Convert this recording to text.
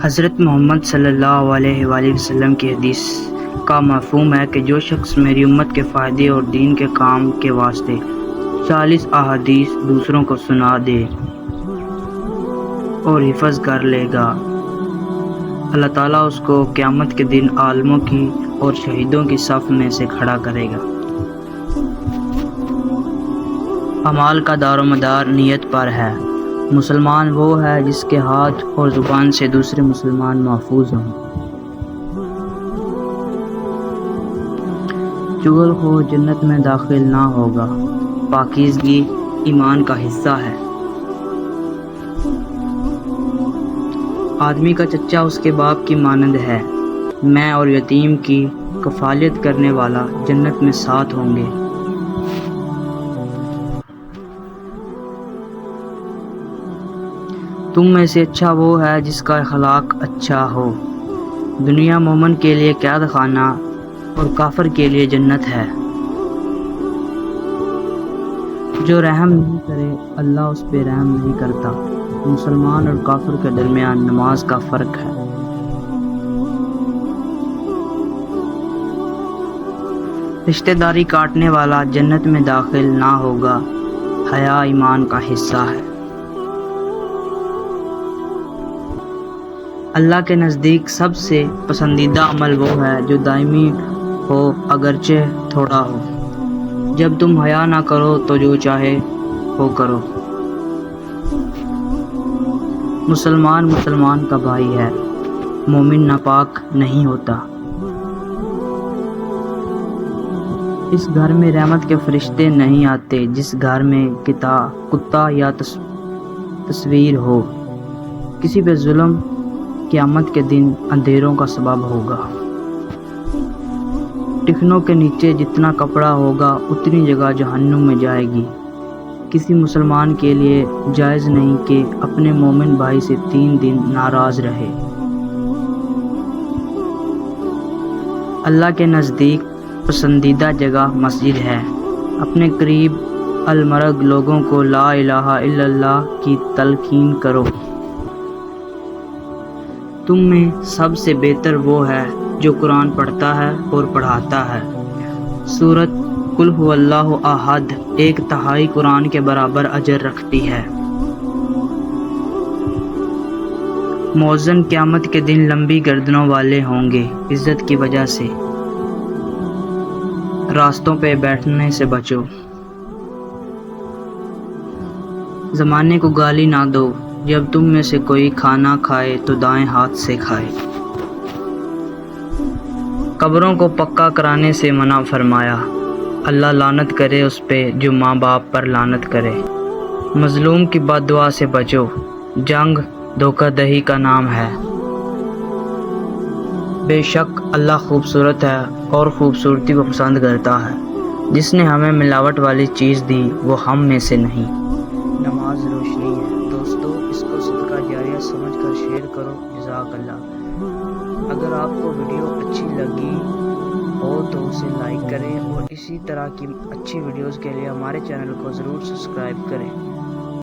حضرت محمد صلی اللہ علیہ وآلہ وسلم کی حدیث کا مفہوم ہے کہ جو شخص میری امت کے فائدے اور دین کے کام کے واسطے 40 احادیث دوسروں کو سنا دے اور حفظ کر لے گا، اللہ تعالیٰ اس کو قیامت کے دن عالموں کی اور شہیدوں کی صف میں سے کھڑا کرے گا۔ اعمال کا دار و مدار نیت پر ہے۔ مسلمان وہ ہے جس کے ہاتھ اور زبان سے دوسرے مسلمان محفوظ ہوں۔ چغل خور جنت میں داخل نہ ہوگا۔ پاکیزگی ایمان کا حصہ ہے۔ آدمی کا چچا اس کے باپ کی مانند ہے۔ میں اور یتیم کی کفالت کرنے والا جنت میں ساتھ ہوں گے۔ تم میں سے اچھا وہ ہے جس کا اخلاق اچھا ہو۔ دنیا مومن کے لیے قید خانہ اور کافر کے لیے جنت ہے۔ جو رحم نہیں کرے اللہ اس پہ رحم نہیں کرتا۔ مسلمان اور کافر کے درمیان نماز کا فرق ہے۔ رشتہ داری کاٹنے والا جنت میں داخل نہ ہوگا۔ حیا ایمان کا حصہ ہے۔ اللہ کے نزدیک سب سے پسندیدہ عمل وہ ہے جو دائمی ہو اگرچہ تھوڑا ہو۔ جب تم حیا نہ کرو تو جو چاہے وہ کرو۔ مسلمان مسلمان کا بھائی ہے، مومن ناپاک نہیں ہوتا۔ اس گھر میں رحمت کے فرشتے نہیں آتے جس گھر میں کتا یا تصویر ہو۔ کسی پہ ظلم قیامت کے دن اندھیروں کا سبب ہوگا۔ ٹخنوں کے نیچے جتنا کپڑا ہوگا اتنی جگہ جہنم میں جائے گی۔ کسی مسلمان کے لیے جائز نہیں کہ اپنے مومن بھائی سے 3 دن ناراض رہے۔ اللہ کے نزدیک پسندیدہ جگہ مسجد ہے۔ اپنے قریب المرگ لوگوں کو لا الہ الا اللہ کی تلقین کرو۔ تم میں سب سے بہتر وہ ہے جو قرآن پڑھتا ہے اور پڑھاتا ہے۔ سورۃ قل ھو اللہ احد 1/3 قرآن کے برابر اجر رکھتی ہے۔ مؤذن قیامت کے دن لمبی گردنوں والے ہوں گے عزت کی وجہ سے۔ راستوں پہ بیٹھنے سے بچو۔ زمانے کو گالی نہ دو۔ جب تم میں سے کوئی کھانا کھائے تو دائیں ہاتھ سے کھائے۔ قبروں کو پکا کرانے سے منع فرمایا۔ اللہ لعنت کرے اس پہ جو ماں باپ پر لعنت کرے۔ مظلوم کی بد دعا سے بچو۔ جنگ دھوکہ دہی کا نام ہے۔ بے شک اللہ خوبصورت ہے اور خوبصورتی کو پسند کرتا ہے۔ جس نے ہمیں ملاوٹ والی چیز دی وہ ہم میں سے نہیں۔ نماز روشنی ہے۔ دوستو اس کو صدقہ جاریہ سمجھ کر شیئر کرو۔ جزاک اللہ۔ اگر آپ کو ویڈیو اچھی لگی ہو تو اسے لائک کریں اور اسی طرح کی اچھی ویڈیوز کے لیے ہمارے چینل کو ضرور سبسکرائب کریں۔